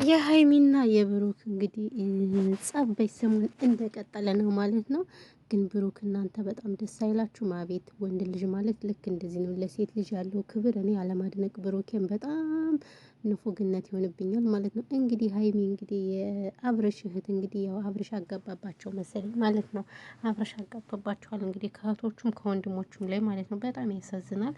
የሀይሚና የብሩክ እንግዲህ ጸብ በሰሞን እንደቀጠለ ነው ማለት ነው። ግን ብሩክ እናንተ በጣም ደስ አይላችሁም? አቤት ወንድ ልጅ ማለት ልክ እንደዚህ ነው። ለሴት ልጅ ያለው ክብር እኔ አለማድነቅ ብሩኬን በጣም ንፉግነት ይሆንብኛል ማለት ነው። እንግዲህ ሀይሚ እንግዲህ የአብረሽ እህት እንግዲህ ያው አብረሽ አጋባባቸው መሰለኝ ማለት ነው። አብረሽ አጋባባቸዋል እንግዲህ ከእህቶቹም ከወንድሞቹም ላይ ማለት ነው። በጣም ያሳዝናል።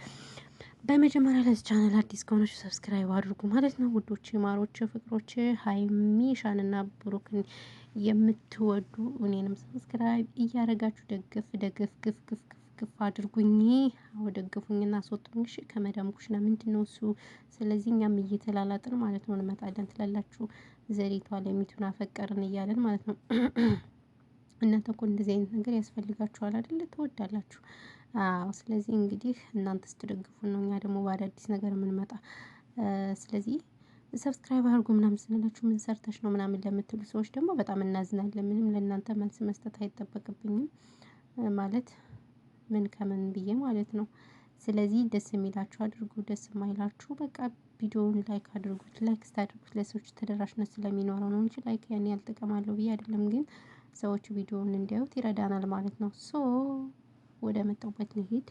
በመጀመሪያ ለዚህ ቻናል አዲስ ከሆነች ሰብስክራይብ አድርጉ ማለት ነው ውዶች፣ ማሮች፣ ፍቅሮች ሀይሚሻንና ብሩክን የምትወዱ እኔንም ሰብስክራይብ እያደረጋችሁ ደገፍ ደገፍ ግፍ ግፍ ግፍ ግፍ አድርጉኝ። አዎ ደግፉኝና አስወጡኝ። እሺ ከመዳም ኩሽና ምንድነው እሱ? ስለዚህ እኛም እየተላላጥን ማለት ነው እንመጣለን ትላላችሁ። ዘሪቷ ለሚቱን አፈቀርን እያለን ማለት ነው። እናንተ እኮ እንደዚህ አይነት ነገር ያስፈልጋችኋል አይደለ? ትወዳላችሁ። አዎ ስለዚህ እንግዲህ እናንተ ስትደግፉን ነው እኛ ደግሞ በአዳዲስ ነገር የምንመጣ። ስለዚህ ሰብስክራይብ አድርጉ ምናምን ስንላችሁ ምን ሰርተሽ ነው ምናምን ለምትሉ ሰዎች ደግሞ በጣም እናዝናለን። ምንም ለእናንተ መልስ መስጠት አይጠበቅብኝም። ማለት ምን ከምን ብዬ ማለት ነው። ስለዚህ ደስ የሚላችሁ አድርጉ፣ ደስ የማይላችሁ በቃ ቪዲዮውን ላይክ አድርጉት። ላይክ ስታደርጉት ለሰዎች ተደራሽነት ስለሚኖረው ነው እንጂ ላይክ ያን ያህል ጥቅም አለው ብዬ አይደለም። ግን ሰዎች ቪዲዮውን እንዲያዩት ይረዳናል ማለት ነው። ሶ ወደ መጣሁበት ልሂድ።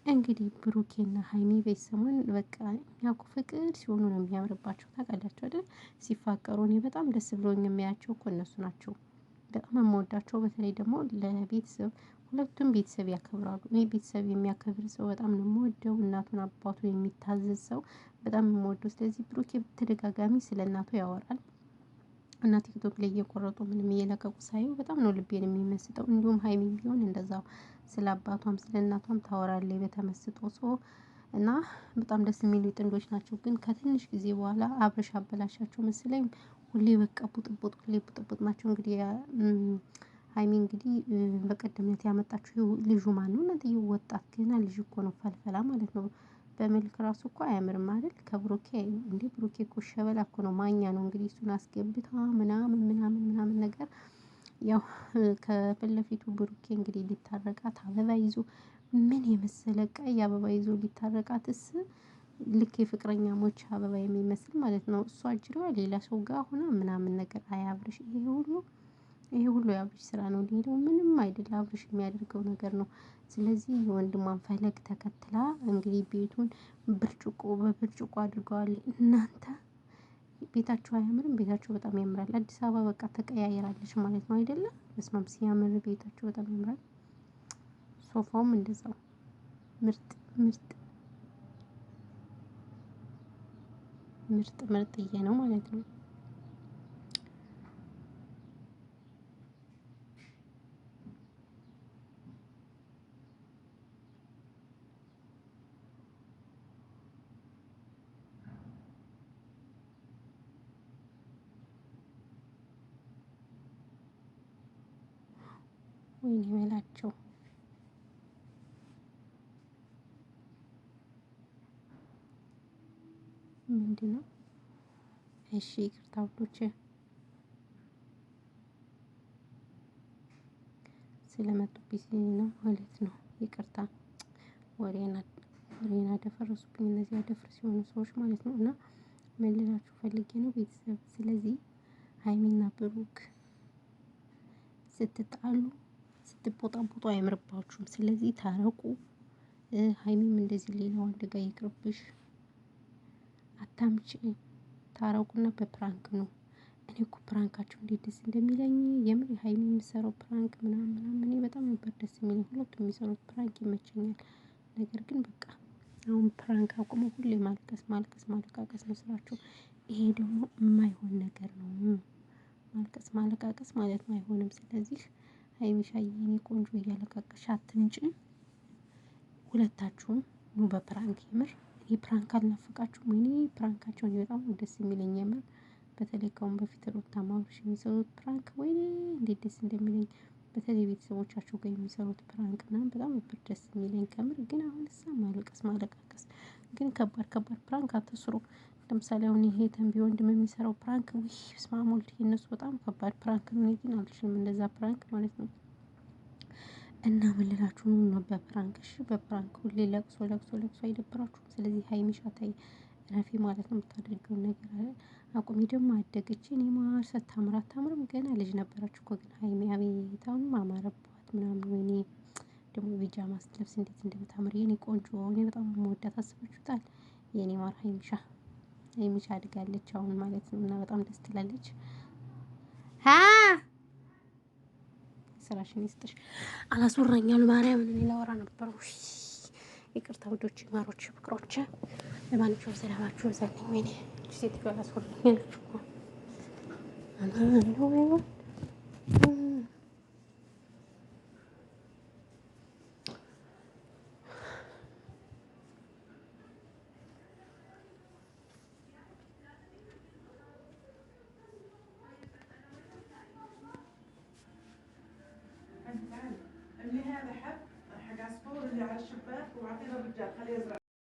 እንግዲህ ብሩኬና ሀይሚ ቤተሰቡን በቃ እኛ እኮ ፍቅር ሲሆኑ ነው የሚያምርባቸው ታውቃላችሁ አይደል? ሲፋቀሩ እኔ በጣም ደስ ብሎኝ የሚያያቸው እኮ እነሱ ናቸው። በጣም የምወዳቸው በተለይ ደግሞ ለቤተሰብ ሁለቱም ቤተሰብ ያከብራሉ። እኔ ቤተሰብ የሚያከብር ሰው በጣም ነው የምወደው። እናቱን አባቱን የሚታዘዝ ሰው በጣም የምወደው። ስለዚህ ብሩኬ በተደጋጋሚ ስለ እናቱ ያወራል። እና ቲክቶክ ላይ እየቆረጡ ምንም እየለቀቁ ሳየው በጣም ነው ልቤን የሚመስጠው። እንዲሁም ሀይሚም ቢሆን እንደዛው ስለ አባቷም ስለ እናቷም ታወራለች በተመስጦ እና በጣም ደስ የሚሉ ጥንዶች ናቸው። ግን ከትንሽ ጊዜ በኋላ አብረሽ አበላሻቸው መሰለኝ። ሁሌ በቃ ቡጥቡጥ ሁሌ ቡጥቡጥ ናቸው። እንግዲህ ሀይሚ እንግዲህ በቀደም ዕለት ያመጣችው ልጁ ማነው? እናንተዬ ወጣት ገና ልጅ እኮ ነው ፈልፈላ ማለት ነው። በመልክ ራሱ እኮ አያምርም አይደል? ከብሩኬ እንዴ ብሩኬ እኮ ሸበላ እኮ ነው ማኛ ነው። እንግዲህ እሱን አስገብታ ምናምን ምናምን ምናምን ነገር ያው ከፊት ለፊቱ ብሩኬ እንግዲህ ሊታረቃት አበባ ይዞ ምን የመሰለ ቀይ አበባ ይዞ ሊታረቃትስ ልክ የፍቅረኛሞች አበባ የሚመስል ማለት ነው። እሷ አጅሬዋ ሌላ ሰው ጋር ሆና ምናምን ነገር አይ አብርሽ ይሄ ሁሉ የአብርሽ ስራ ነው። ሌላው ምንም አይደል አብርሽ የሚያደርገው ነገር ነው። ስለዚህ የወንድሟን ፈለግ ተከትላ እንግዲህ ቤቱን ብርጭቆ በብርጭቆ አድርገዋል። እናንተ ቤታቸው አያምርም? ቤታቸው በጣም ያምራል። አዲስ አበባ በቃ ተቀያይራለች ማለት ነው አይደለ? በስመአብ ሲያምር ቤታቸው በጣም ያምራል። ሶፋውም እንደዛው ምርጥ ምርጥ ምርጥ ምርጥዬ ነው ማለት ነው። ወይኔ በላቸው። ምንድነው? እሺ ይቅርታ ውዶቼ ስለመጡብኝ ነው ማለት ነው። ይቅርታ ወሬን አደፈረሱብኝ እነዚህ አደፍርስ የሆኑ ሰዎች ማለት ነው። እና ምን ልላችሁ ፈልጌ ነው ቤተሰብ ስለዚህ ሀይሚና ብሩክ ስትጣሉ ስትቦጣቦጡ አይምርባችሁም። ስለዚህ ታረቁ። ሀይሚም እንደዚህ ሌላ ወንድ ጋር ይቅርብሽ። አታምጪ። ታረቁና በፕራንክ ነው። እኔ እኮ ፕራንካቸው እንዴት ደስ እንደሚለኝ የምር ሀይሚ የምትሰራው ፕራንክ ምናምን ምናምን እኔ በጣም ነበር ደስ የሚለኝ። ሁለቱም የሚሰሩት ፕራንክ ይመቸኛል። ነገር ግን በቃ አሁን ፕራንክ አቁመው ሁሌ ማልቀስ ማልቀስ ማለቃቀስ ነው ስራቸው። ይሄ ደግሞ የማይሆን ነገር ነው። ማልቀስ ማለቃቀስ ማለት ነው አይሆንም። ስለዚህ ሀይሚሻዬ የኔ ቆንጆ እያለቃቀስሽ አትምጪ። ሁለታችሁም ኑ በፕራንክ የምር እኔ ፕራንክ አልናፈቃችሁም? ወይኔ ፕራንካቸው እኔ በጣም ነው ደስ የሚለኝ የምር። በተለይ ከአሁን በፊት ሩታና አብርሽ የሚሰሩት ፕራንክ ወይኔ እንዴት ደስ እንደሚለኝ። በተለይ ቤተሰቦቻቸው ጋር የሚሰሩት ፕራንክ ምናምን በጣም ነበር ደስ የሚለኝ ከምር። ግን አሁንሳ ማልቀስ ማለቃቀስ ግን ከባድ ከባድ ፕራንክ አትስሩ። ለምሳሌ አሁን ይሄ ተንቢ ወንድም የሚሰራው ፕራንክ ውይ በስመአብ ወልድ የነሱ በጣም ከባድ ፕራንክ ነው። እኔ ግን አልችልም እንደዛ ፕራንክ ማለት ነው። እና ምን ልላችሁ ነው በፕራንክ እሺ በፕራንክ ሁሌ ለቅሶ ለቅሶ ለቅሶ አይደብራችሁም? ስለዚህ ሀይሚሻ ተይ ረፊ ማለት ነው የምታደርገውን ነገር አቁሚ። ደግሞ አደገች። እኔ ማር ስታምር አታምርም? ገና ልጅ ነበረች እኮ ግን ሀይሚ አቤት አሁንም አማረባት ምናምን። ወይኔ ደግሞ ቢጃማ ስትለብስ እንዴት እንደምታምር የኔ ቆንጆ። እኔ በጣም የምወዳት አስባችሁታል? የኔ ማር ሀይሚሻ አድጋለች አሁን ማለት ነው እና በጣም ደስ ትላለች። ስራሽን ይስጥሽ። አላስወራኛል ማርያምን እኔ ላወራ ነበር። ይቅርታ ውዶች፣ ማሮች፣ ፍቅሮች። ለማንኛውም ሰላማችሁ ይብዛልኝ። ወይኔ ሴትዮ አላስወራኛለች እኮ اللي هذا حب حق عصفور اللي على الشباك وعطينا الرجال خليه يزرع.